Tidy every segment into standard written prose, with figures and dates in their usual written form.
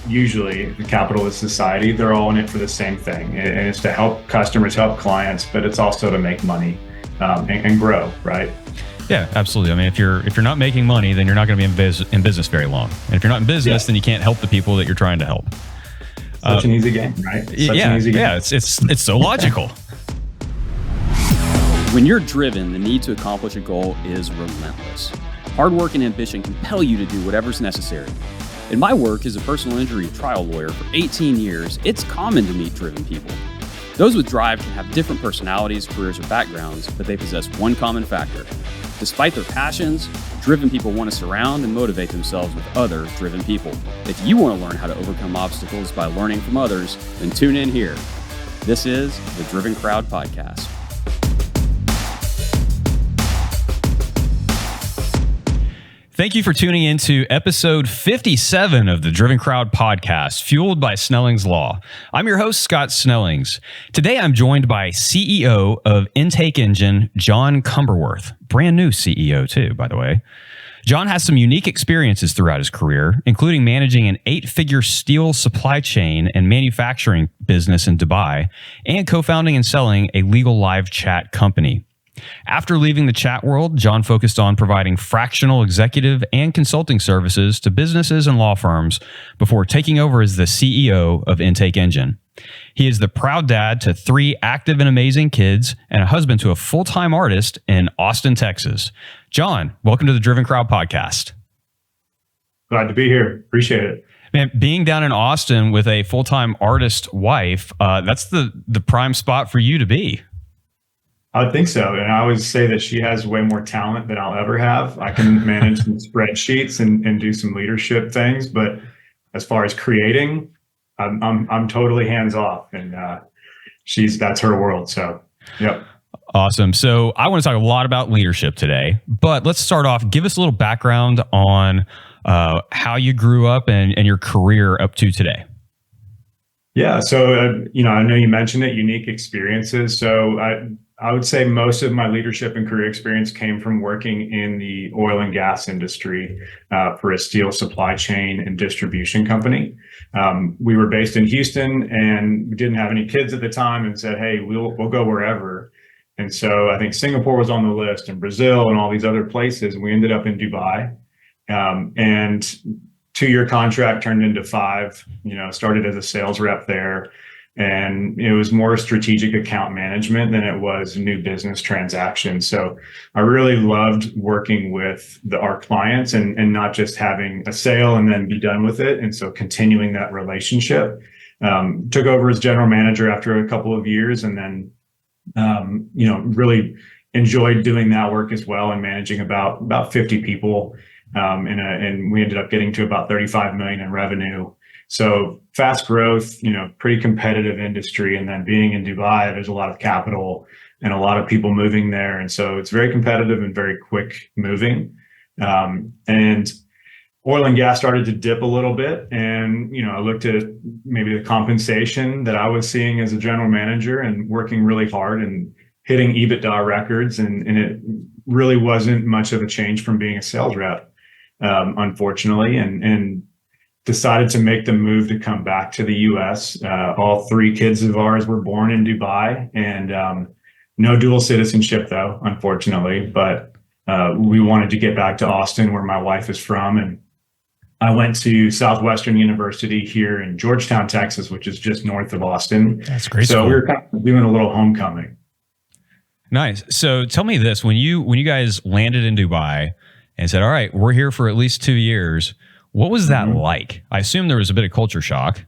usually the capitalist society, they're all in it for the same thing. And it's to help customers, help clients, but it's also to make money and grow, right? Yeah, absolutely. I mean, if you're not making money, then you're not going to be in business very long. And if you're not in business, then you can't help the people that you're trying to help. Such an easy game, right? Such yeah, an easy game. Yeah, it's so logical. When you're driven, the need to accomplish a goal is relentless. Hard work and ambition compel you to do whatever's necessary. In my work as a personal injury trial lawyer for 18 years, it's common to meet driven people. Those with drive can have different personalities, careers, or backgrounds, but they possess one common factor. Despite their passions, driven people want to surround and motivate themselves with other driven people. If you want to learn how to overcome obstacles by learning from others, then tune in here. This is the Driven Crowd Podcast. Thank you for tuning in to episode 57 of the Driven Crowd Podcast, fueled by Snellings Law. I'm your host, Scott Snellings. Today, I'm joined by CEO of Intake Engine, Jon Cumberworth. Brand new CEO, too, by the way. Jon has some unique experiences throughout his career, including managing an 8-figure steel supply chain and manufacturing business in Dubai, and co-founding and selling a legal live chat company. After leaving the chat world, Jon focused on providing fractional executive and consulting services to businesses and law firms before taking over as the CEO of Intake Engine. He is the proud dad to 3 active and amazing kids and a husband to a full-time artist in Austin, Texas. Jon, welcome to the Driven Crowd Podcast. Glad to be here. Appreciate it. Man, being down in Austin with a full-time artist wife, that's the prime spot for you to be. I would think so. And I always say that she has way more talent than I'll ever have. I can manage some spreadsheets and do some leadership things, but as far as creating, I'm totally hands off, and that's her world. So, yep. Awesome. So I want to talk a lot about leadership today, but let's start off. Give us a little background on how you grew up and your career up to today. Yeah. So, I know you mentioned it, unique experiences. So I would say most of my leadership and career experience came from working in the oil and gas industry for a steel supply chain and distribution company. We were based in Houston, and we didn't have any kids at the time, and said, "Hey, we'll go wherever." And so I think Singapore was on the list, and Brazil, and all these other places. And we ended up in Dubai, and 2-year contract turned into 5. Started as a sales rep there. And it was more strategic account management than it was new business transactions. So I really loved working with our clients and not just having a sale and then be done with it. And so continuing that relationship. Took over as general manager after a couple of years, and then really enjoyed doing that work as well, and managing about 50 people. And we ended up getting to about 35 million in revenue. So fast growth, pretty competitive industry. And then being in Dubai, there's a lot of capital and a lot of people moving there. And so it's very competitive and very quick moving. And oil and gas started to dip a little bit. And, I looked at maybe the compensation that I was seeing as a general manager and working really hard and hitting EBITDA records. And it really wasn't much of a change from being a sales rep, unfortunately. And decided to make the move to come back to the U.S. All 3 kids of ours were born in Dubai, and no dual citizenship, though, unfortunately. But we wanted to get back to Austin, where my wife is from. And I went to Southwestern University here in Georgetown, Texas, which is just north of Austin. That's great. So we were kind of doing a little homecoming. Nice. So tell me this: when you guys landed in Dubai and said, "All right, we're here for at least 2 years," what was that like? I assume there was a bit of culture shock.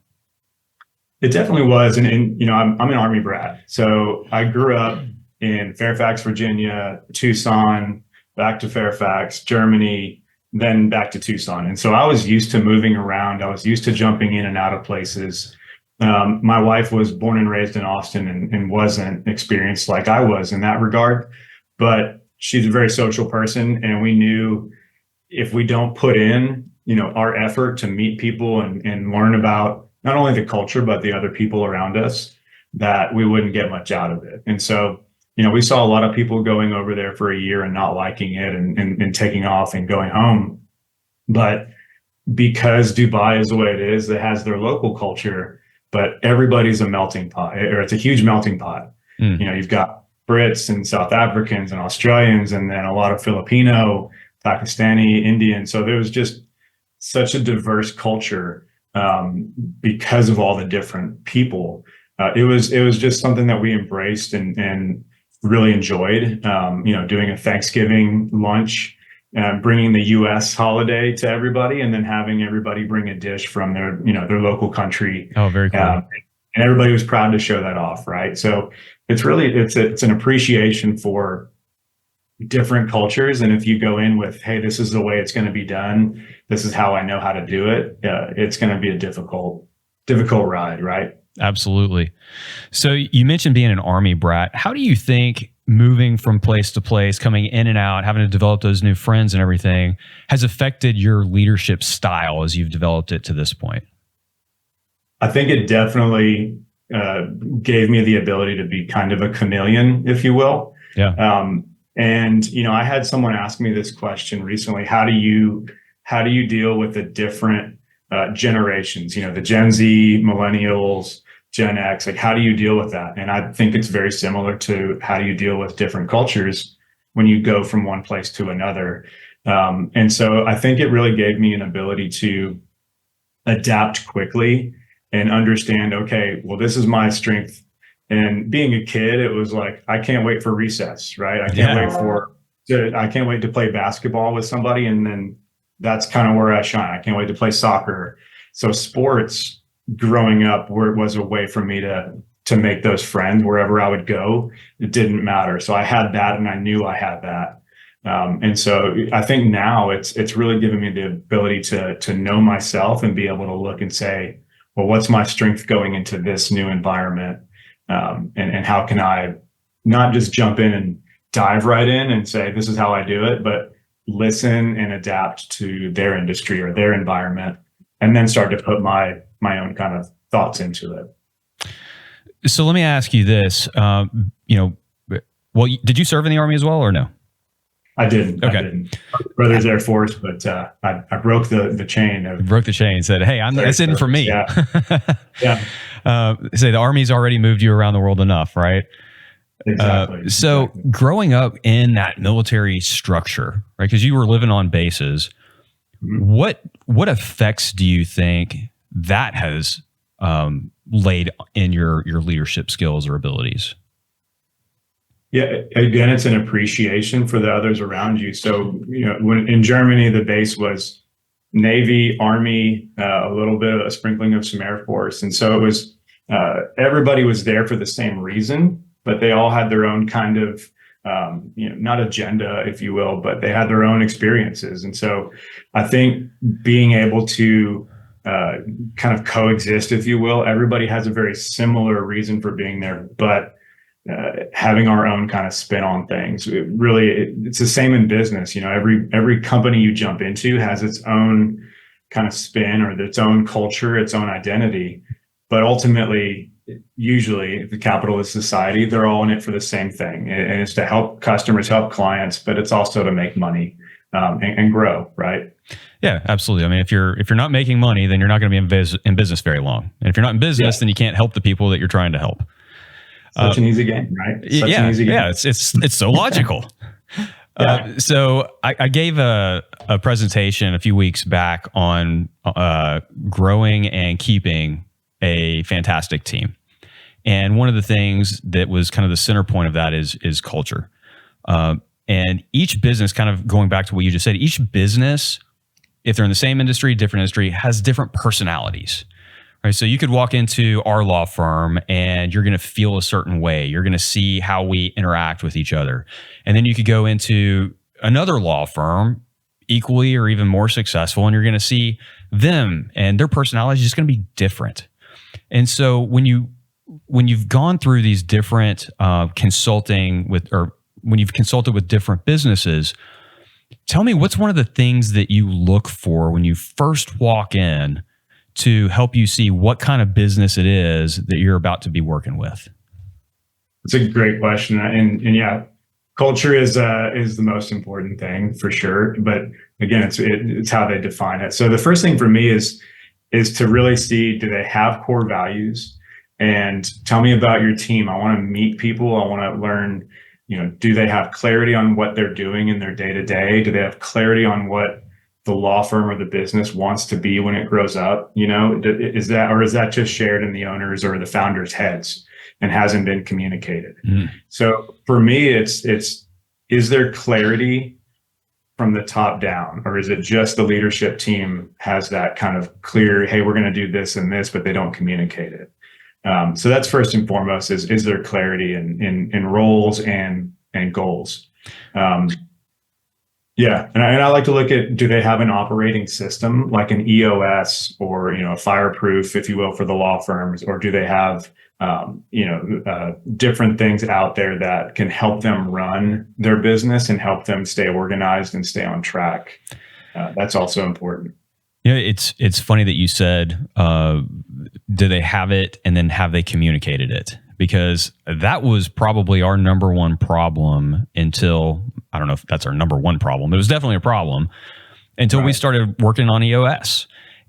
It definitely was. And I'm an Army brat. So I grew up in Fairfax, Virginia, Tucson, back to Fairfax, Germany, then back to Tucson. And so I was used to moving around. I was used to jumping in and out of places. My wife was born and raised in Austin and wasn't experienced like I was in that regard. But she's a very social person. And we knew if we don't put in our effort to meet people and learn about not only the culture, but the other people around us, that we wouldn't get much out of it. And so, we saw a lot of people going over there for a year and not liking it and taking off and going home. But because Dubai is the way it is, it has their local culture, but everybody's a melting pot, or it's a huge melting pot. You've got Brits and South Africans and Australians, and then a lot of Filipino, Pakistani, Indian. So there was just such a diverse culture because of all the different people. It was just something that we embraced and really enjoyed. Doing a Thanksgiving lunch, bringing the U.S. holiday to everybody, and then having everybody bring a dish from their local country. Oh, very cool. And everybody was proud to show that off, right? So it's an appreciation for different cultures. And if you go in with, hey, this is the way it's going to be done, this is how I know how to do it, it's going to be a difficult ride, right? Absolutely. So you mentioned being an Army brat. How do you think moving from place to place, coming in and out, having to develop those new friends and everything has affected your leadership style as you've developed it to this point? I think it definitely gave me the ability to be kind of a chameleon, if you will. Yeah. And I had someone ask me this question recently: How do you deal with the different generations? The Gen Z, Millennials, Gen X. Like, how do you deal with that? And I think it's very similar to how do you deal with different cultures when you go from one place to another. And so I think it really gave me an ability to adapt quickly and understand, okay, well, this is my strength. And being a kid, it was like, I can't wait for recess, right? I can't wait to play basketball with somebody. And then that's kind of where I shine. I can't wait to play soccer. So sports growing up was a way for me to make those friends wherever I would go. It didn't matter. So I had that, and I knew I had that. And so I think now it's really given me the ability to know myself and be able to look and say, well, what's my strength going into this new environment? And how can I not just jump in and dive right in and say, this is how I do it, but listen and adapt to their industry or their environment, and then start to put my own kind of thoughts into it. So let me ask you this, did you serve in the Army as well or no? I didn't. Okay. I didn't. My brother's Air Force, but I broke the chain. Broke the chain. Said, "Hey, that's in for me." Yeah. Yeah. Say the Army's already moved you around the world enough, right? Exactly. Exactly. Growing up in that military structure, right? Because you were living on bases. Mm-hmm. What effects do you think that has laid in your leadership skills or abilities? Yeah, again, it's an appreciation for the others around you. So, when in Germany, the base was Navy, Army, a little bit of a sprinkling of some Air Force. And so it was, everybody was there for the same reason, but they all had their own kind of, not agenda, if you will, but they had their own experiences. And so I think being able to kind of coexist, if you will, everybody has a very similar reason for being there, but having our own kind of spin on things. It's the same in business. Every company you jump into has its own kind of spin or its own culture, its own identity. But ultimately, usually the capitalist society, they're all in it for the same thing. And it's to help customers, help clients, but it's also to make money and grow, right? Yeah, absolutely. I mean, if you're not making money, then you're not going to be in business very long. And if you're not in business, then you can't help the people that you're trying to help. Such an easy game, right? An easy game. Yeah, it's so logical. Yeah. So I gave a presentation a few weeks back on growing and keeping a fantastic team. And one of the things that was kind of the center point of that is culture. And each business, kind of going back to what you just said, each business, if they're in the same industry, different industry, has different personalities. Right. So you could walk into our law firm and you're going to feel a certain way. You're going to see how we interact with each other. And then you could go into another law firm, equally or even more successful, and you're going to see them and their personality is just going to be different. And so when you've gone through these different consulting with, or when you've consulted with different businesses, tell me what's one of the things that you look for when you first walk in to help you see what kind of business it is that you're about to be working with? It's a great question. And yeah, culture is the most important thing for sure. But again, it's how they define it. So the first thing for me is to really see, do they have core values? And tell me about your team. I want to meet people. I want to learn, do they have clarity on what they're doing in their day to day? Do they have clarity on what the law firm or the business wants to be when it grows up? Is that just shared in the owners or the founders' heads and hasn't been communicated? So for me, it's is there clarity from the top down, or is it just the leadership team has that kind of clear, hey, we're going to do this and this, but they don't communicate it? So that's first and foremost, is there clarity in roles and goals? Yeah. And I like to look at, do they have an operating system like an EOS or, a fireproof, if you will, for the law firms, or do they have, different things out there that can help them run their business and help them stay organized and stay on track? That's also important. It's funny that you said, do they have it and then have they communicated it? Because that was probably our number one problem until, I don't know if that's our number one problem. It was definitely a problem until we started working on EOS.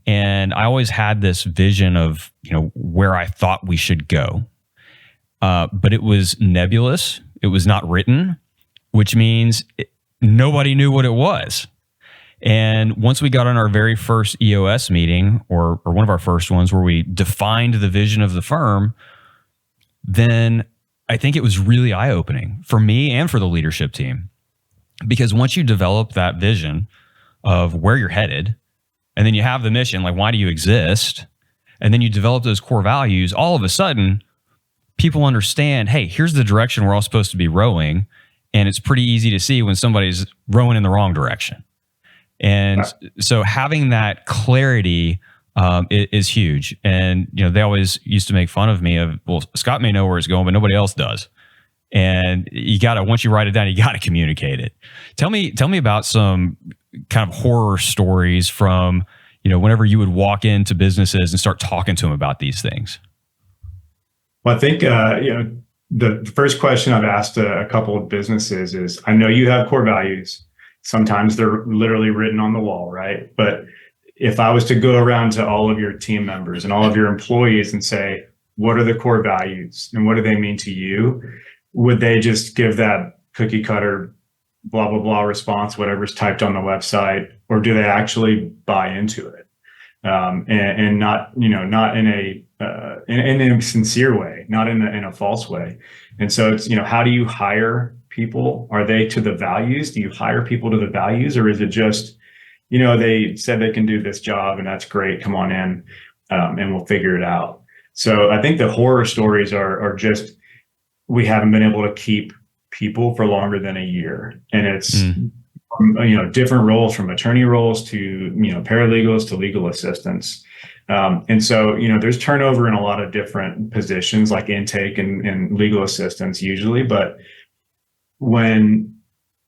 And I always had this vision of, where I thought we should go. But it was nebulous. It was not written, which means nobody knew what it was. And once we got on our very first EOS meeting, or one of our first ones where we defined the vision of the firm, then I think it was really eye-opening for me and for the leadership team. Because once you develop that vision of where you're headed, and then you have the mission, like, why do you exist? And then you develop those core values, all of a sudden, people understand, hey, here's the direction we're all supposed to be rowing. And it's pretty easy to see when somebody's rowing in the wrong direction. And so having that clarity is huge. And, they always used to make fun of me of, well, Scott may know where it's going, but nobody else does. And once you write it down, you got to communicate it. Tell me about some kind of horror stories from, whenever you would walk into businesses and start talking to them about these things. Well, I think, the first question I've asked a couple of businesses is, I know you have core values. Sometimes they're literally written on the wall, right? But if I was to go around to all of your team members and all of your employees and say, what are the core values and what do they mean to you? Would they just give that cookie cutter, blah, blah, blah response, whatever's typed on the website, or do they actually buy into it? And not, not in a sincere way, not in a false way. And so it's, how do you hire people? Are they to the values? Do you hire people to the values, or is it just, they said they can do this job and that's great, come on in, and we'll figure it out. So I think the horror stories are just, we haven't been able to keep people for longer than a year. And it's, different roles, from attorney roles to, paralegals to legal assistants. And so, there's turnover in a lot of different positions like intake and legal assistants usually. But when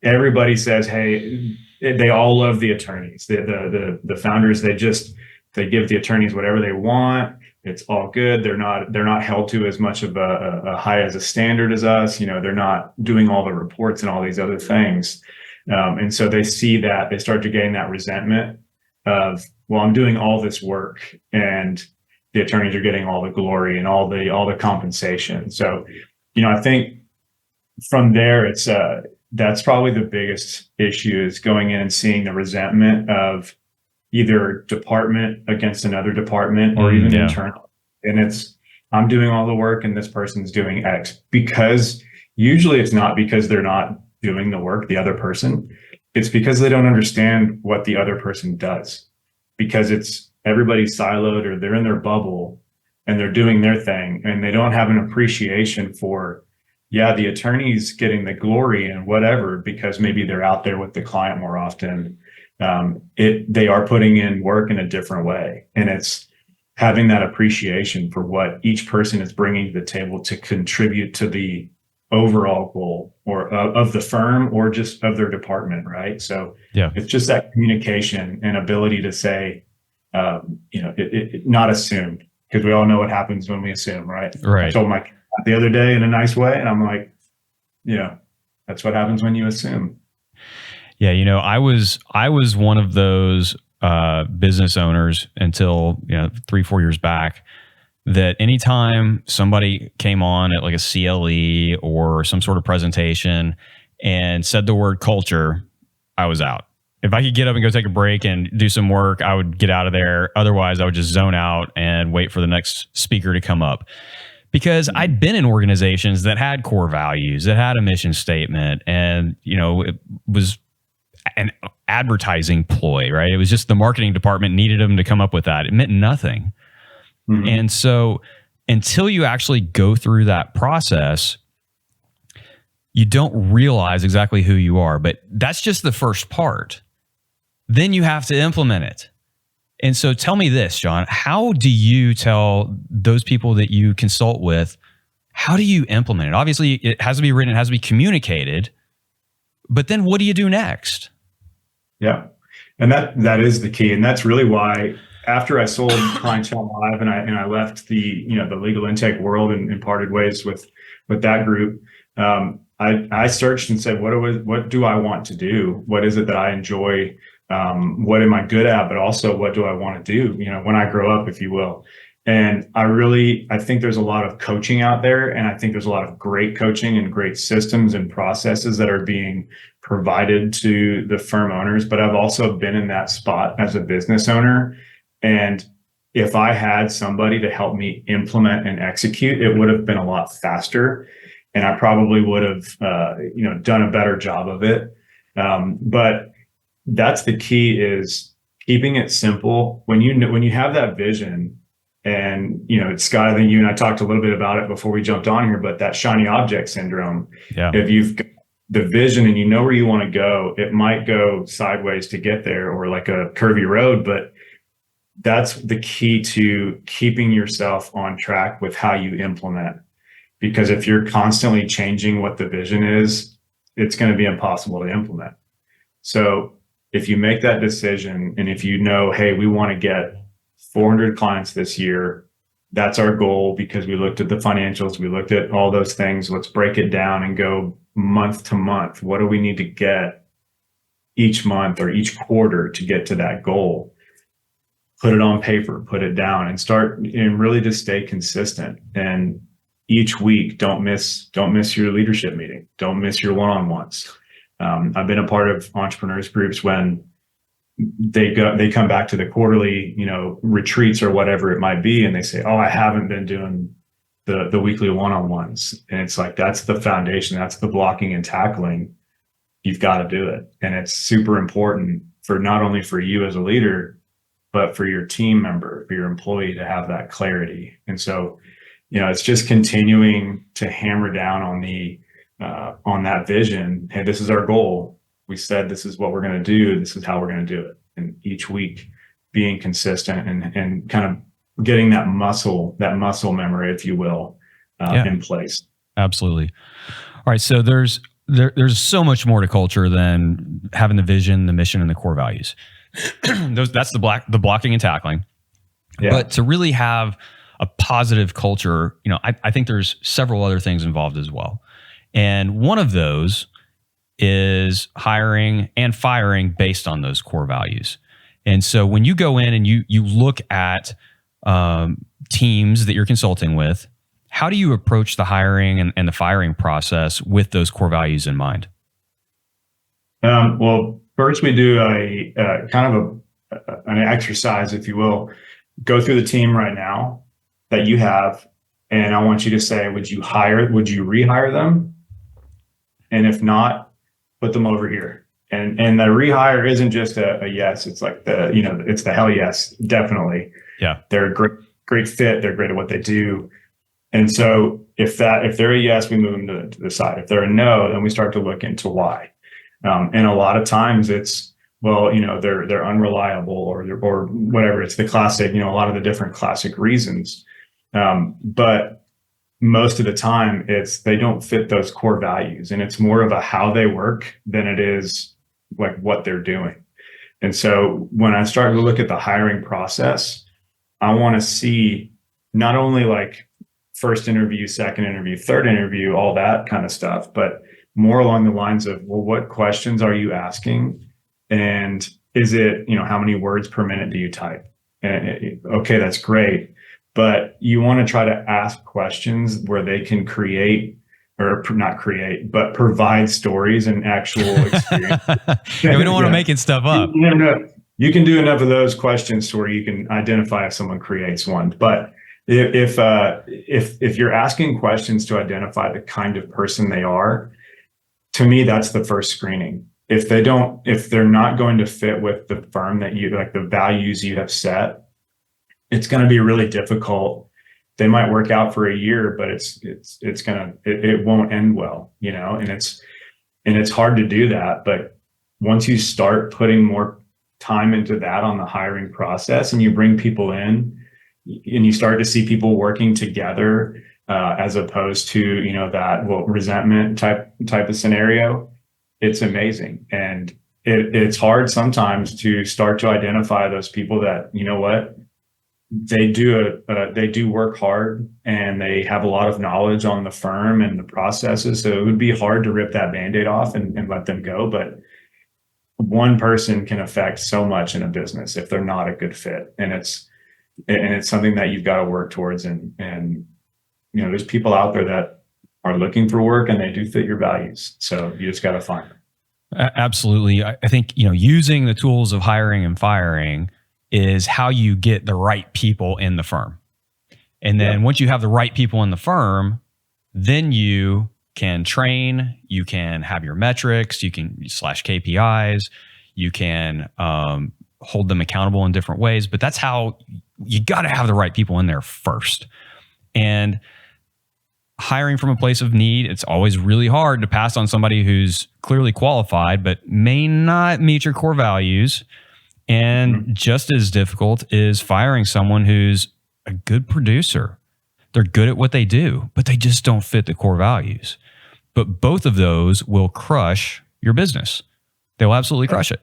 everybody says, hey, they all love the attorneys, the founders, they give the attorneys whatever they want. It's all good. They're not held to as much of a high as a standard as us. They're not doing all the reports and all these other things. And so they see that, they start to gain that resentment of, well, I'm doing all this work and the attorneys are getting all the glory and all the compensation. So, I think from there, it's that's probably the biggest issue, is going in and seeing the resentment of either department against another department, or even internal. And it's, I'm doing all the work and this person's doing X, because usually it's not because they're not doing the work, the other person. It's because they don't understand what the other person does, because it's everybody's siloed, or they're in their bubble and they're doing their thing, and they don't have an appreciation for, the attorney's getting the glory and whatever, because maybe they're out there with the client more often. They are putting in work in a different way. And it's having that appreciation for what each person is bringing to the table to contribute to the overall goal, or of the firm, or just of their department. Right. So it's just that communication and ability to say, not assume, because we all know what happens when we assume. Right. Right. I told my cat the other day in a nice way, and I'm like, That's what happens when you assume. Yeah, I was one of those business owners until 3-4 years back. That anytime somebody came on at like a CLE or some sort of presentation and said the word culture, I was out. If I could get up and go take a break and do some work, I would get out of there. Otherwise, I would just zone out and wait for the next speaker to come up. Because I'd been in organizations that had core values, that had a mission statement, and it was an advertising ploy, right? It was just the marketing department needed them to come up with that. It meant nothing. Mm-hmm. And so until you actually go through that process, you don't realize exactly who you are. But that's just the first part. Then you have to implement it. And so tell me this, Jon, how do you tell those people that you consult with, how do you implement it? Obviously, it has to be written, it has to be communicated, but then what do you do next? Yeah, and that is the key. And that's really why after I sold Clientele Live and I left the legal intake world and parted ways with that group, I searched and said, what do I want to do? What is it that I enjoy? What am I good at? But also, what do I want to do? When I grow up, if you will. And I think there's a lot of coaching out there, and I think there's a lot of great coaching and great systems and processes that are being provided to the firm owners. But I've also been in that spot as a business owner. And if I had somebody to help me implement and execute, it would have been a lot faster. And I probably would have, done a better job of it. But that's the key, is keeping it simple. When you have that vision, and Scott, I think you and I talked a little bit about it before we jumped on here, but that shiny object syndrome. Yeah. If you've got the vision and you know where you want to go, it might go sideways to get there, or like a curvy road, but that's the key to keeping yourself on track with how you implement. Because if you're constantly changing what the vision is, it's going to be impossible to implement. So if you make that decision, and if hey, we want to get 400 clients this year, that's our goal, because we looked at the financials, we looked at all those things. Let's break it down and go month to month. What do we need to get each month or each quarter to get to that goal? Put it on paper, put it down, and start and really just stay consistent. And each week, don't miss your leadership meeting. Don't miss your one-on-ones. I've been a part of entrepreneurs groups when they come back to the quarterly, retreats or whatever it might be, and they say, "Oh, I haven't been doing the weekly one-on-ones." And it's like, that's the foundation. That's the blocking and tackling. You've got to do it. And it's super important for not only for you as a leader, but for your team member, for your employee, to have that clarity. And so, it's just continuing to hammer down on that vision. Hey, this is our goal. We said this is what we're going to do. This is how we're going to do it. And each week being consistent and kind of getting that muscle memory, if you will, in place. Absolutely. All right. So there's so much more to culture than having the vision, the mission, and the core values. That's the blocking and tackling. Yeah. But to really have a positive culture, I think there's several other things involved as well. And one of those is hiring and firing based on those core values. And so when you go in and you look at teams that you're consulting with, how do you approach the hiring and the firing process with those core values in mind? Well, first we do a kind of an exercise, if you will. Go through the team right now that you have, and I want you to say, would you rehire them? And if not, put them over here. And the rehire isn't just a yes. It's like it's the hell yes, definitely. Yeah. They're a great fit. They're great at what they do. And so if they're a yes, we move them to the side. If they're a no, then we start to look into why. And a lot of times it's, they're unreliable or whatever. It's the classic, a lot of the different classic reasons. But most of the time they don't fit those core values, and it's more of a how they work than it is like what they're doing. And so when I start to look at the hiring process, I want to see not only like first interview, second interview, third interview, all that kind of stuff, but more along the lines of, well, what questions are you asking? And is it, how many words per minute do you type? And okay, that's great. But you want to try to ask questions where they can create, or not create, but provide stories and actual experience. Yeah, we don't want to making stuff up. You can do enough of those questions to where you can identify if someone creates one. But if you're asking questions to identify the kind of person they are, to me, that's the first screening. If they're not going to fit with the firm that you like, the values you have set, it's going to be really difficult. They might work out for a year, but it won't end well, and it's hard to do that. But once you start putting more time into that on the hiring process, and you bring people in, and you start to see people working together, as opposed to, that resentment type of scenario, it's amazing. And it's hard sometimes to start to identify those people that, what, they do work hard, and they have a lot of knowledge on the firm and the processes. So it would be hard to rip that Band-Aid off and let them go. But one person can affect so much in a business if they're not a good fit. And it's something that you've got to work towards. And there's people out there that are looking for work, and they do fit your values. So you just got to find them. Absolutely. I think, using the tools of hiring and firing is how you get the right people in the firm. And then once you have the right people in the firm, then you can train, you can have your metrics, you can / KPIs, you can hold them accountable in different ways. But that's how you got to have the right people in there first. And hiring from a place of need, it's always really hard to pass on somebody who's clearly qualified, but may not meet your core values. And just as difficult is firing someone who's a good producer. They're good at what they do, but they just don't fit the core values. But both of those will crush your business. They will absolutely crush it.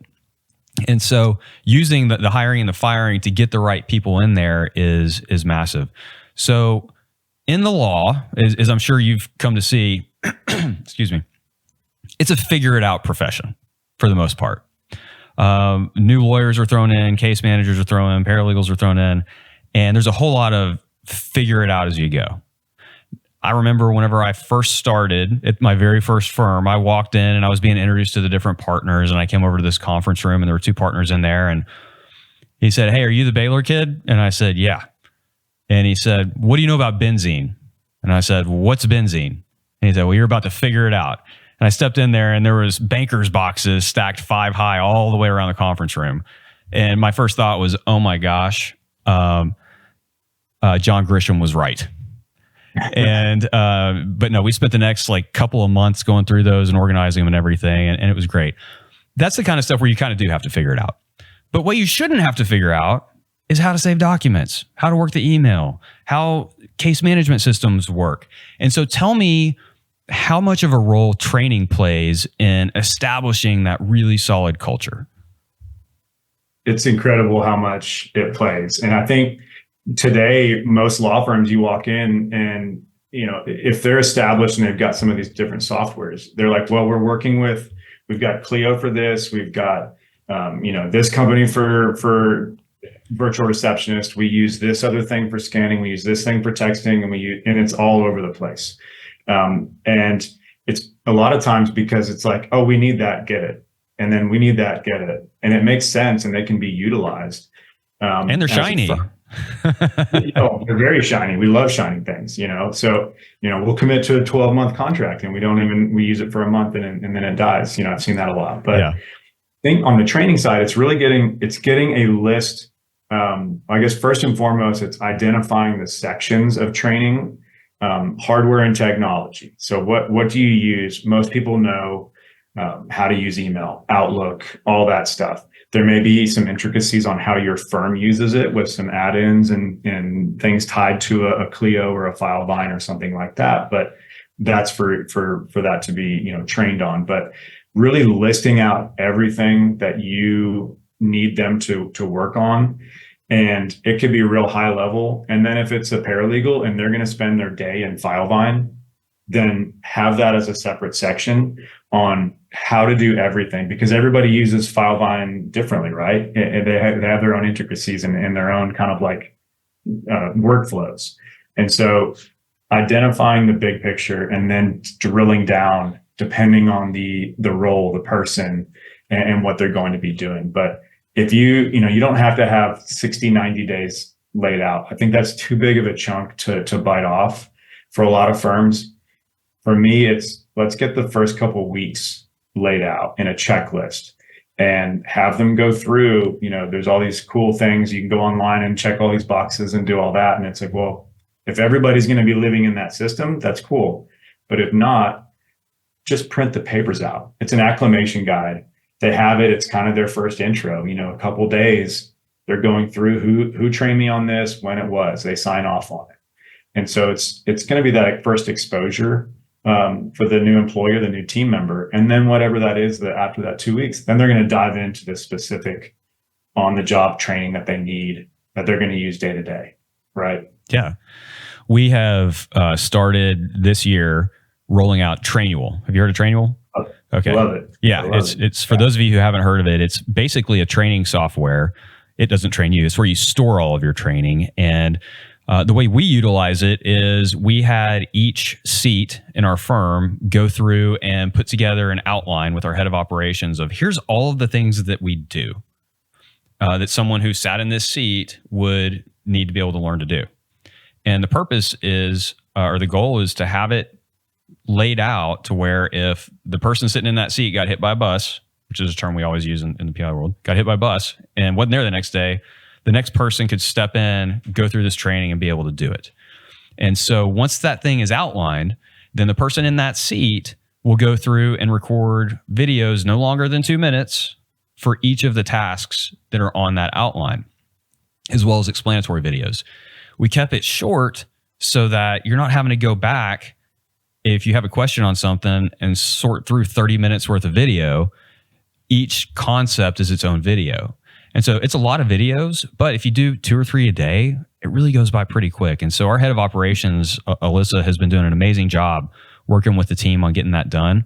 And so using the hiring and the firing to get the right people in there is massive. So in the law, as I'm sure you've come to see, excuse me, it's a figure it out profession for the most part. New lawyers are thrown in, case managers are thrown in, paralegals are thrown in, and there's a whole lot of figure it out as you go. I remember whenever I first started at my very first firm, I walked in and I was being introduced to the different partners, and I came over to this conference room and there were 2 partners in there, and he said, "Hey, are you the Baylor kid?" And I said, "Yeah." And he said, "What do you know about benzene?" And I said, "What's benzene?" And he said, "Well, you're about to figure it out." And I stepped in there and there was banker's boxes stacked 5 high all the way around the conference room. And my first thought was, oh my gosh, John Grisham was right. And, but no, we spent the next couple of months going through those and organizing them and everything. And it was great. That's the kind of stuff where you kind of do have to figure it out. But what you shouldn't have to figure out is how to save documents, how to work the email, how case management systems work. And so tell me, how much of a role training plays in establishing that really solid culture? It's incredible how much it plays. And I think today, most law firms, you walk in and, if they're established and they've got some of these different softwares, they're like, well, we've got Clio for this. We've got, this company for virtual receptionist. We use this other thing for scanning. We use this thing for texting, and it's all over the place. And it's a lot of times because it's like, oh, we need that, get it. And then we need that, get it. And it makes sense, and they can be utilized. And they're shiny. They're very shiny. We love shiny things, So, we'll commit to a 12-month contract and we use it for a month and then it dies. I've seen that a lot. But I think on the training side, it's really getting a list. I guess first and foremost, it's identifying the sections of training. Hardware and technology. So what do you use? Most people know how to use email, Outlook, all that stuff. There may be some intricacies on how your firm uses it with some add-ins and things tied to a Clio or a Filevine or something like that. But that's for that to be trained on. But really listing out everything that you need them to work on. And it could be real high level. And then if it's a paralegal and they're going to spend their day in Filevine, then have that as a separate section on how to do everything, because everybody uses Filevine differently, right? And they have their own intricacies and their own kind of like workflows. And so identifying the big picture and then drilling down depending on the role, the person, and what they're going to be doing. But if you don't have to have 60, 90 days laid out. I think that's too big of a chunk to bite off for a lot of firms. For me, it's let's get the first couple of weeks laid out in a checklist and have them go through, there's all these cool things. You can go online and check all these boxes and do all that. And it's like, well, if everybody's going to be living in that system, that's cool. But if not, just print the papers out. It's an acclimation guide. They have it. It's kind of their first intro, a couple of days. They're going through who trained me on this, when it was, they sign off on it. And so it's going to be that first exposure for the new employer, the new team member. And then whatever that is that after that 2 weeks, then they're going to dive into the specific on the job training that they need, that they're going to use day to day. Right. Yeah. We have started this year rolling out Trainual. Have you heard of Trainual? Okay. Love it. Yeah. It's for those of you who haven't heard of it, it's basically a training software. It doesn't train you. It's where you store all of your training. And the way we utilize it is we had each seat in our firm go through and put together an outline with our head of operations of here's all of the things that we do that someone who sat in this seat would need to be able to learn to do. And the purpose is, or the goal is to have it laid out to where if the person sitting in that seat got hit by a bus, which is a term we always use in the PI world, got hit by a bus and wasn't there the next day, the next person could step in, go through this training and be able to do it. And so once that thing is outlined, then the person in that seat will go through and record videos no longer than 2 minutes for each of the tasks that are on that outline, as well as explanatory videos. We kept it short so that you're not having to go back if you have a question on something and sort through 30 minutes worth of video. Each concept is its own video. And so it's a lot of videos, but if you do 2 or 3 a day, it really goes by pretty quick. And so our head of operations, Alyssa, has been doing an amazing job working with the team on getting that done.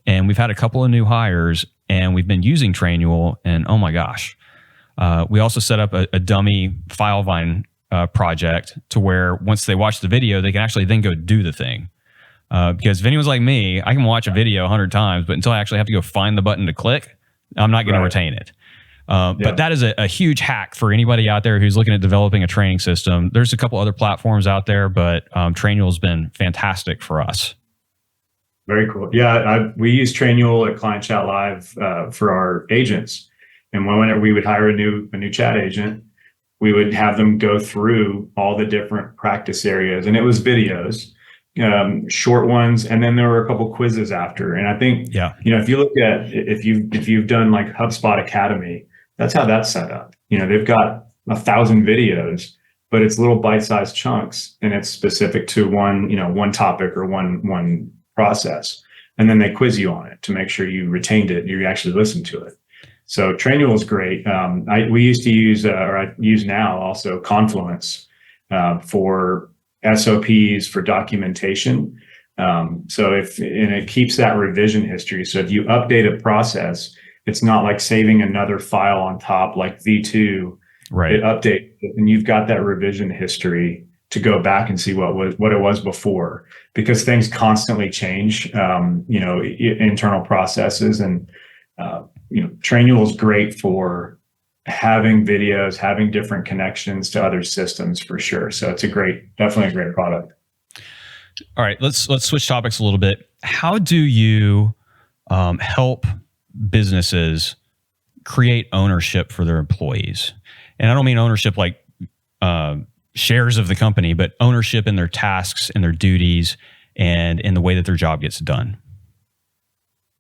And we've had a couple of new hires and we've been using Trainual, and oh my gosh. We also set up a dummy Filevine project to where once they watch the video, they can actually then go do the thing. Because if anyone's like me, I can watch a video 100 times, but until I actually have to go find the button to click, I'm not going to retain it. But that is a huge hack for anybody out there who's looking at developing a training system. There's a couple other platforms out there, but Trainual has been fantastic for us. Very cool. Yeah, we use Trainual at Client Chat Live for our agents. And whenever we would hire a new chat agent, we would have them go through all the different practice areas. And it was videos, short ones. And then there were a couple quizzes after. And I think, if you look at, if you've done like HubSpot Academy, that's how that's set up. They've got 1,000 videos, but it's little bite-sized chunks and it's specific to one topic or one process. And then they quiz you on it to make sure you retained it, you actually listened to it. So Trainual is great. We used to use, or I use now also, Confluence for SOPs, for documentation. So it keeps that revision history. So if you update a process, it's not like saving another file on top like V2. Right. It updates and you've got that revision history to go back and see what it was before, because things constantly change, internal processes. And Trainual is great for having videos, having different connections to other systems for sure. So it's definitely a great product. All right, let's switch topics a little bit. How do you help businesses create ownership for their employees? And I don't mean ownership like shares of the company, but ownership in their tasks and their duties and in the way that their job gets done.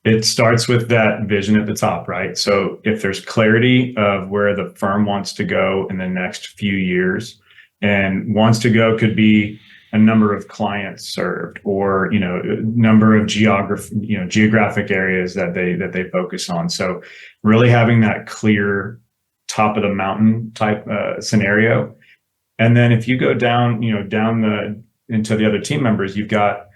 It starts with that vision at the top, right? So if there's clarity of where the firm wants to go in the next few years, and wants to go could be a number of clients served, or number of geographic areas that they focus on. So really having that clear top of the mountain type scenario. And then if you go down into the other team members, you've got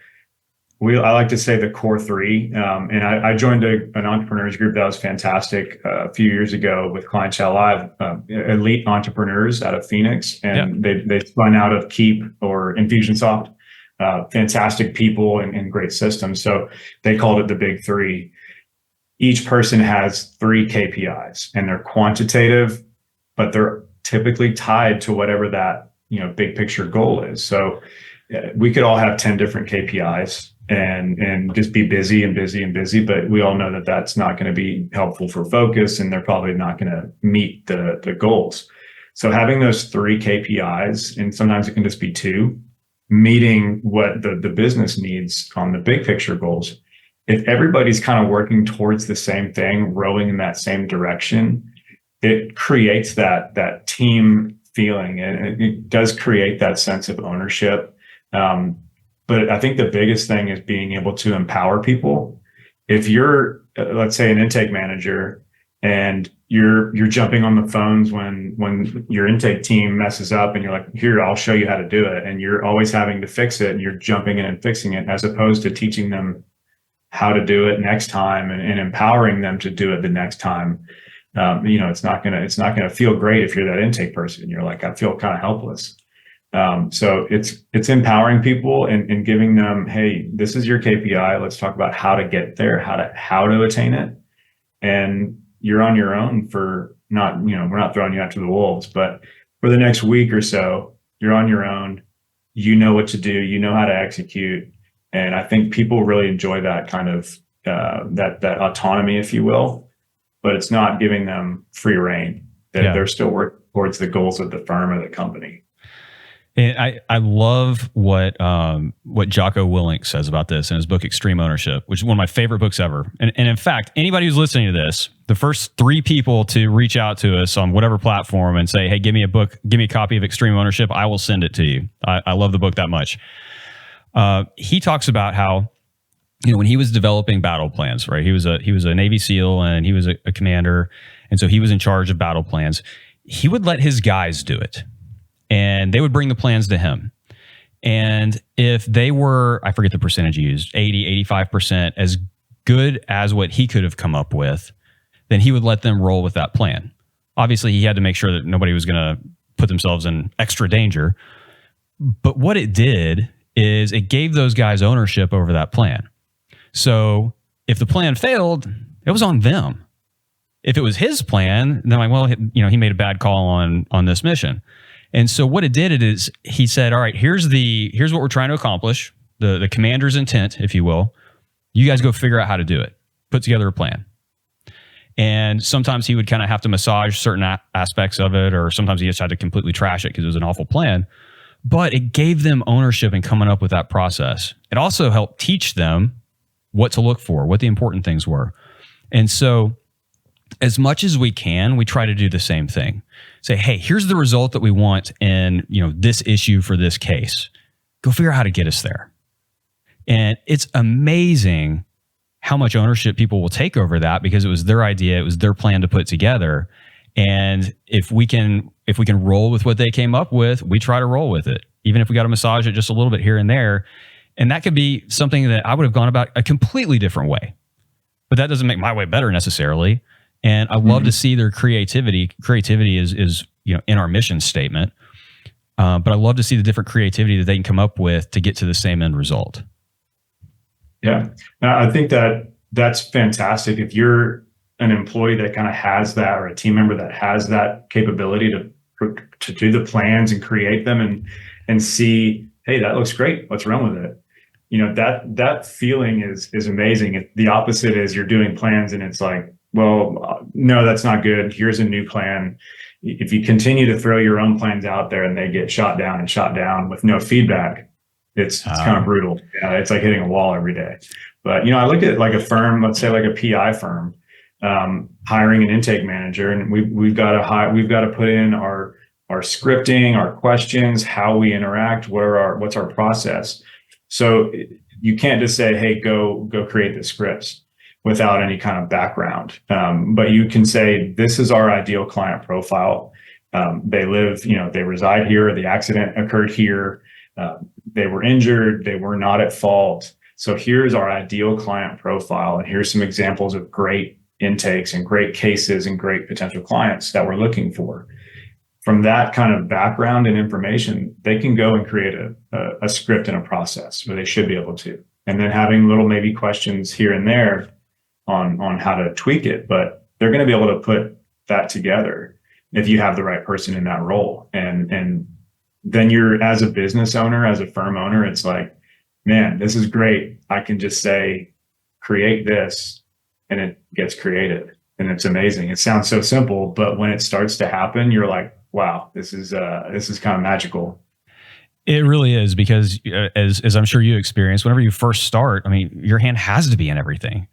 I like to say the core three. And I joined an entrepreneurs group that was fantastic a few years ago with Clientele Live, elite entrepreneurs out of Phoenix, and they spun out of Keep or Infusionsoft. Fantastic people and great systems. So they called it the big three. Each person has 3 KPIs, and they're quantitative, but they're typically tied to whatever that, big picture goal is. So we could all have 10 different KPIs and just be busy and busy and busy, but we all know that that's not going to be helpful for focus, and they're probably not going to meet the goals. So having those 3 KPIs, and sometimes it can just be 2, meeting what the business needs on the big picture goals. If everybody's kind of working towards the same thing, rowing in that same direction, it creates that team feeling, and it does create that sense of ownership. But I think the biggest thing is being able to empower people. If you're, let's say, an intake manager, and you're jumping on the phones when your intake team messes up, and you're like, here, I'll show you how to do it, and you're always having to fix it, and you're jumping in and fixing it, as opposed to teaching them how to do it next time and empowering them to do it the next time. It's not gonna feel great if you're that intake person. You're like, I feel kind of helpless. So it's empowering people and giving them, hey, this is your KPI. Let's talk about how to get there, how to attain it. And you're on your own for we're not throwing you out to the wolves, but for the next week or so, you're on your own. You know what to do. You know how to execute. And I think people really enjoy that kind of that autonomy, if you will, but it's not giving them free reign. They're still working towards the goals of the firm or the company. And I love what Jocko Willink says about this in his book Extreme Ownership, which is one of my favorite books ever. And in fact, anybody who's listening to this, the first 3 people to reach out to us on whatever platform and say, hey, give me a copy of Extreme Ownership, I will send it to you. I love the book that much. He talks about how, when he was developing battle plans, right? He was a Navy SEAL, and he was a commander. And so he was in charge of battle plans. He would let his guys do it, and they would bring the plans to him. And if they were, I forget the percentage he used, 80, 85% as good as what he could have come up with, then he would let them roll with that plan. Obviously, he had to make sure that nobody was going to put themselves in extra danger. But what it did is it gave those guys ownership over that plan. So if the plan failed, it was on them. If it was his plan, then like, well, he made a bad call on this mission. And so what it did is he said, all right, here's what we're trying to accomplish, the commander's intent, if you will. You guys go figure out how to do it. Put together a plan. And sometimes he would kind of have to massage certain aspects of it, or sometimes he just had to completely trash it because it was an awful plan. But it gave them ownership in coming up with that process. It also helped teach them what to look for, what the important things were. And so as much as we can, we try to do the same thing. Say, hey, here's the result that we want in this issue for this case. Go figure out how to get us there. And it's amazing how much ownership people will take over that, because it was their idea, it was their plan to put together. And if we can roll with what they came up with, we try to roll with it, even if we got to massage it just a little bit here and there. And that could be something that I would have gone about a completely different way, but that doesn't make my way better necessarily. And I love to see their creativity. Creativity is in our mission statement, but I love to see the different creativity that they can come up with to get to the same end result. Yeah, I think that's fantastic. If you're an employee that kind of has that, or a team member that has that capability to do the plans and create them and see, hey, that looks great, let's run with it. That feeling is amazing. If the opposite is you're doing plans and it's like, well, no, that's not good. Here's a new plan. If you continue to throw your own plans out there and they get shot down with no feedback, it's kind of brutal. It's like hitting a wall every day. But, I look at like a firm, let's say like a PI firm, hiring an intake manager, and we've got to put in our scripting, our questions, how we interact, what's our process. So you can't just say, hey, go create the scripts without any kind of background. But you can say, this is our ideal client profile. They live, they reside here. The accident occurred here. They were injured. They were not at fault. So here's our ideal client profile, and here's some examples of great intakes and great cases and great potential clients that we're looking for. From that kind of background and information, they can go and create a script and a process, or they should be able to. And then having little maybe questions here and there on how to tweak it, but they're going to be able to put that together if you have the right person in that role. And then you're, as a business owner, as a firm owner, it's like, man, this is great. I can just say, create this, and it gets created. And it's amazing. It sounds so simple, but when it starts to happen, you're like, wow, this is kind of magical. It really is, because as I'm sure you experience, whenever you first start, I mean, your hand has to be in everything.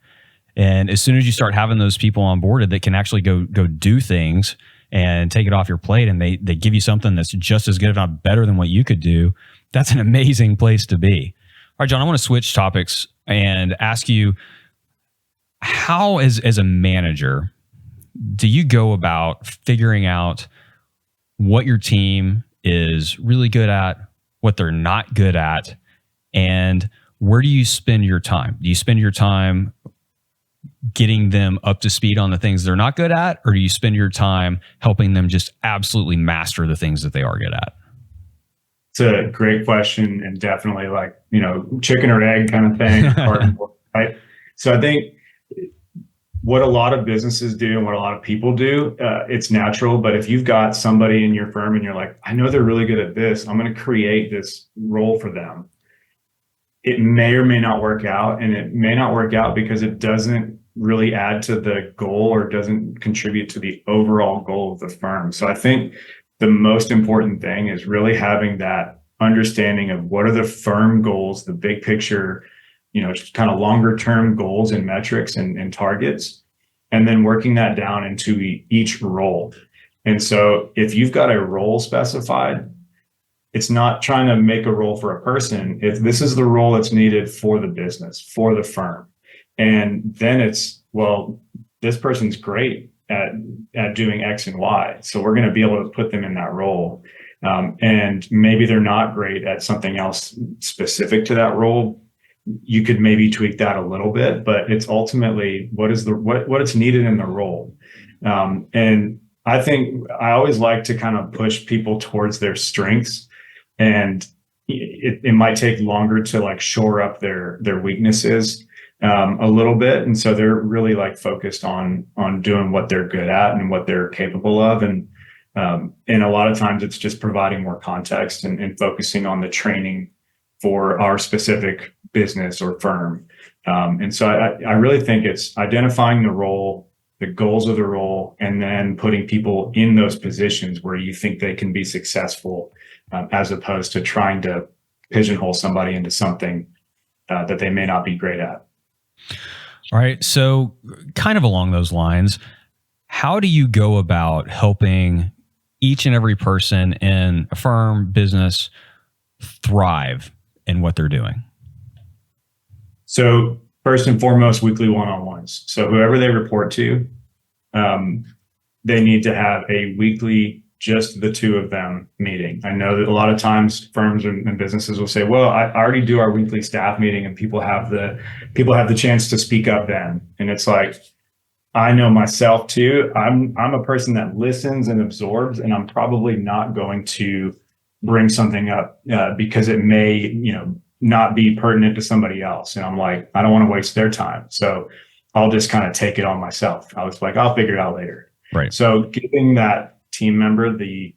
And as soon as you start having those people onboarded that can actually go do things and take it off your plate, and they give you something that's just as good, if not better than what you could do, that's an amazing place to be. All right, Jon, I want to switch topics and ask you, how as a manager, do you go about figuring out what your team is really good at, what they're not good at, and where do you spend your time? Do you spend your time getting them up to speed on the things they're not good at, or do you spend your time helping them just absolutely master the things that they are good at? It's a great question, and definitely like, chicken or egg kind of thing, right? So I think what a lot of businesses do and what a lot of people do, it's natural. But if you've got somebody in your firm and you're like, I know they're really good at this, I'm going to create this role for them. It may or may not work out, and it may not work out because it doesn't really add to the goal or doesn't contribute to the overall goal of the firm. So I think the most important thing is really having that understanding of what are the firm goals, the big picture, kind of longer term goals and metrics and targets, and then working that down into each role. And so if you've got a role specified, it's not trying to make a role for a person. If this is the role that's needed for the business, for the firm, and then it's, well, this person's great at doing X and Y, so we're going to be able to put them in that role. And maybe they're not great at something else specific to that role. You could maybe tweak that a little bit, but it's ultimately what it's needed in the role. And I think I always like to kind of push people towards their strengths, and it might take longer to like shore up their weaknesses a little bit. And so they're really like focused on doing what they're good at and what they're capable of. And a lot of times it's just providing more context and focusing on the training for our specific business or firm. And so I really think it's identifying the role, the goals of the role, and then putting people in those positions where you think they can be successful, as opposed to trying to pigeonhole somebody into something that they may not be great at. All right. So kind of along those lines, how do you go about helping each and every person in a firm, business, thrive in what they're doing? So first and foremost, weekly one-on-ones. So whoever they report to, they need to have a weekly, just the two of them meeting. I know that a lot of times firms and businesses will say, well, I already do our weekly staff meeting and people have the chance to speak up then. And it's like, I know myself too. I'm a person that listens and absorbs, and I'm probably not going to bring something up because it may, not be pertinent to somebody else. And I'm like, I don't want to waste their time. So I'll just kind of take it on myself. I was like, I'll figure it out later. Right. So giving that team member the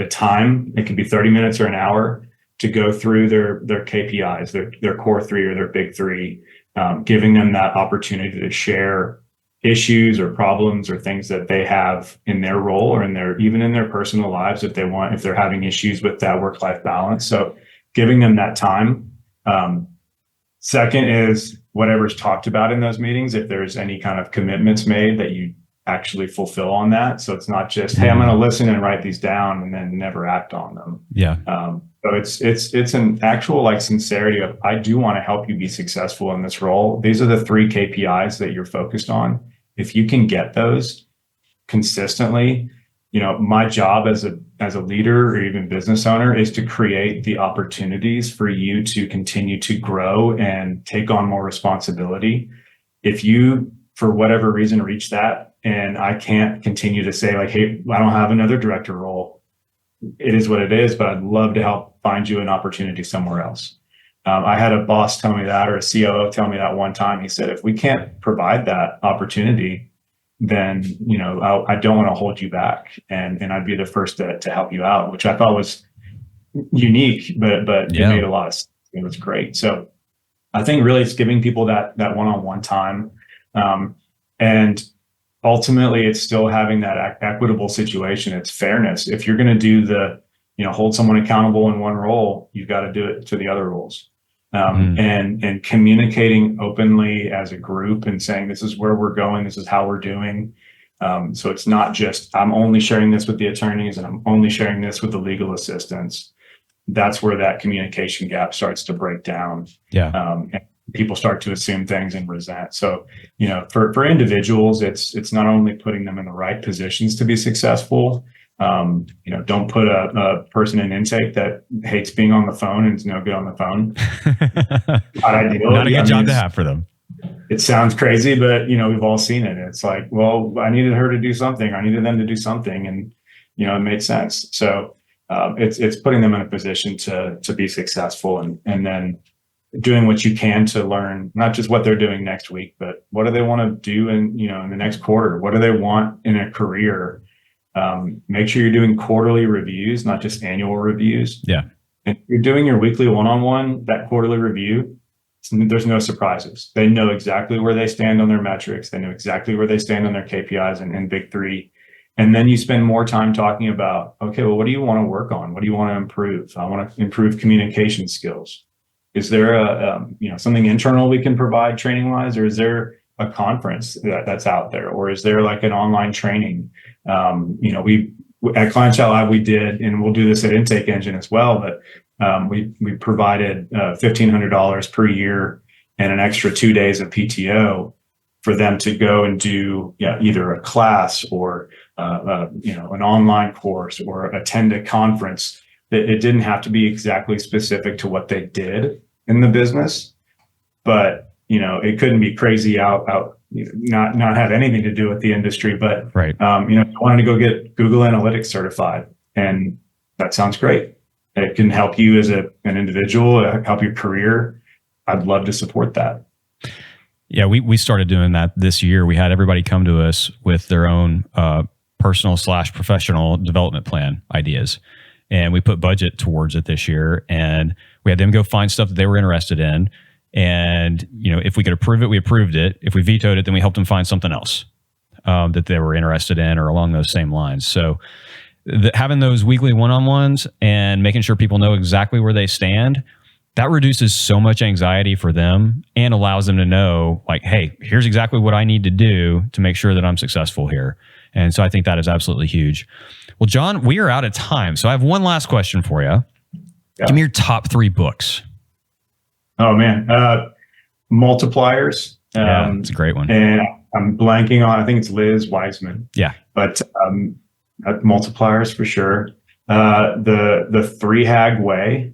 time, it can be 30 minutes or an hour, to go through their KPIs, their core three or their big three, giving them that opportunity to share issues or problems or things that they have in their role or even in their personal lives if they're having issues with that work-life balance. So giving them that time. Second is whatever's talked about in those meetings, if there's any kind of commitments made, that you actually fulfill on that. So it's not just, hey, I'm going to listen and write these down and then never act on them. Yeah. So it's an actual like sincerity of, I do want to help you be successful in this role. These are the 3 KPIs that you're focused on. If you can get those consistently, my job as a leader or even business owner is to create the opportunities for you to continue to grow and take on more responsibility. If you, for whatever reason, reach that and I can't continue to say like, hey, I don't have another director role, it is what it is, but I'd love to help find you an opportunity somewhere else. I had a boss tell me that, or a COO tell me that one time. He said, if we can't provide that opportunity, then, I don't want to hold you back. And I'd be the first to help you out, which I thought was unique, but it made a lot of sense. It was great. So I think really it's giving people that one-on-one time. And ultimately it's still having that equitable situation. It's fairness. If you're going to do hold someone accountable in one role, you've got to do it to the other roles. And communicating openly as a group and saying, this is where we're going, this is how we're doing. So it's not just, I'm only sharing this with the attorneys and I'm only sharing this with the legal assistants. That's where that communication gap starts to break down. And people start to assume things and resent. So, for individuals, it's not only putting them in the right positions to be successful. Don't put a person in intake that hates being on the phone and is no good on the phone. Not ideal. Not a good job to have for them. It sounds crazy, but we've all seen it. It's like, well, I needed her to do something. I needed them to do something, and it made sense. So it's putting them in a position to be successful, and then doing what you can to learn not just what they're doing next week, but what do they want to do in the next quarter? What do they want in a career? Make sure you're doing quarterly reviews, not just annual reviews. And if you're doing your weekly one-on-one, that quarterly review, there's no surprises. They know exactly where they stand on their metrics. They know exactly where they stand on their KPIs and big three. And then you spend more time talking about, okay, well, what do you want to work on? What do you want to improve? I want to improve communication skills. Is there something internal we can provide training wise, or is there a conference that's out there, or is there like an online training? We at Client Chat Lab, we did, and we'll do this at Intake Engine as well, but we provided $1,500 per year and an extra 2 days of PTO for them to go and do either a class or an online course or attend a conference. It didn't have to be exactly specific to what they did in the business, but it couldn't be crazy out not have anything to do with the industry, but right. Wanted to go get Google Analytics certified, and that sounds great. It can help you as an individual, help your career. I'd love to support that. Yeah, we started doing that this year. We had everybody come to us with their own personal/professional development plan ideas, and we put budget towards it this year. And we had them go find stuff that they were interested in. And, if we could approve it, we approved it. If we vetoed it, then we helped them find something else that they were interested in or along those same lines. So having those weekly one-on-ones and making sure people know exactly where they stand, that reduces so much anxiety for them and allows them to know, like, hey, here's exactly what I need to do to make sure that I'm successful here. And so I think that is absolutely huge. Well, Jon, we are out of time. So I have one last question for you. Yeah. Give me your top 3 books. Oh, man. Multipliers. Yeah, it's a great one. And I'm blanking on, I think it's Liz Wiseman. Yeah. But Multipliers for sure. The 3-HAG way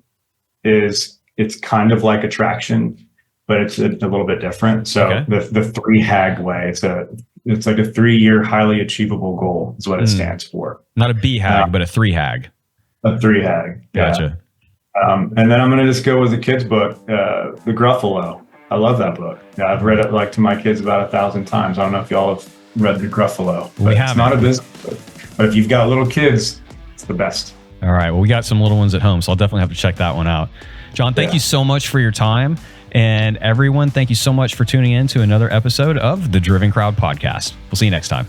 it's kind of like attraction, but it's a little bit different. So okay. the 3-HAG way, it's like a 3-year highly achievable goal is what it stands for. Not a BHAG, but a 3-HAG. A 3-HAG. Gotcha. Yeah. And then I'm going to just go with the kids' book, The Gruffalo. I love that book. Yeah, I've read it to my kids about 1,000 times. I don't know if y'all have read The Gruffalo. But it's not a business book. But if you've got little kids, it's the best. All right. Well, we got some little ones at home, so I'll definitely have to check that one out. Jon, thank you so much for your time. And everyone, thank you so much for tuning in to another episode of the Driven Crowd Podcast. We'll see you next time.